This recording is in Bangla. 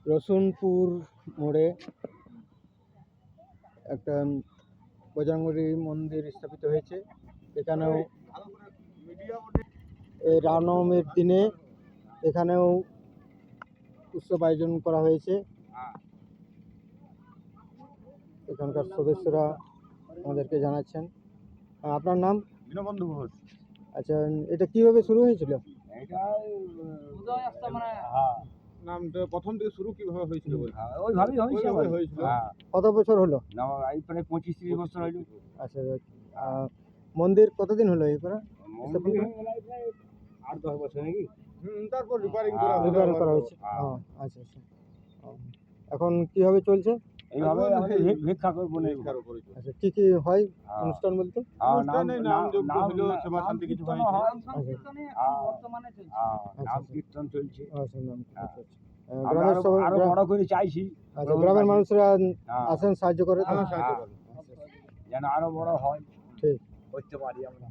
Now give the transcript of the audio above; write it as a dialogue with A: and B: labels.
A: রসুনপুর মোড়ে একটা বজরঙ্গবলী মন্দির স্থাপিত হয়েছে। এখানেও এই রামনবমীর দিনে এখানেও উৎসব আয়োজন করা হয়েছে। এখানকার সদস্যরা আমাদেরকে জানাচ্ছেন। আপনার নাম?
B: দীনবন্ধু ঘোষ।
A: আচ্ছা, এটা কিভাবে শুরু হয়েছিল?
B: নামটা প্রথম থেকে শুরু কিভাবে হয়েছিল?
C: ওইভাবেই হয়েছিল।
A: কত বছর হলো?
C: এই প্রায় 25-30 বছর হইল।
A: আচ্ছা, মন্দির কতদিন হলো এই করা?
C: মন্দির হয়ে গেল প্রায় 8-10 বছর নাকি।
B: তারপর রিপেয়ারিং
A: করা হয়েছে। আচ্ছা আচ্ছা। এখন কিভাবে চলছে?
C: এইভাবে আমাদের ভিক্ষা করবো না।
A: আচ্ছা, কি কি হয় অনুষ্ঠান বলতে?
C: সেবা শান্তি কিছু হয়। নাম কীর্তন চলছে।
A: গ্রামের সবাই
C: আরো বড় করে চাইছি।
A: আচ্ছা, গ্রামের মানুষরা আসেন সাহায্য করে,
C: যেন আরো বড় হয়,
A: ঠিক
C: করতে পারি আমরা।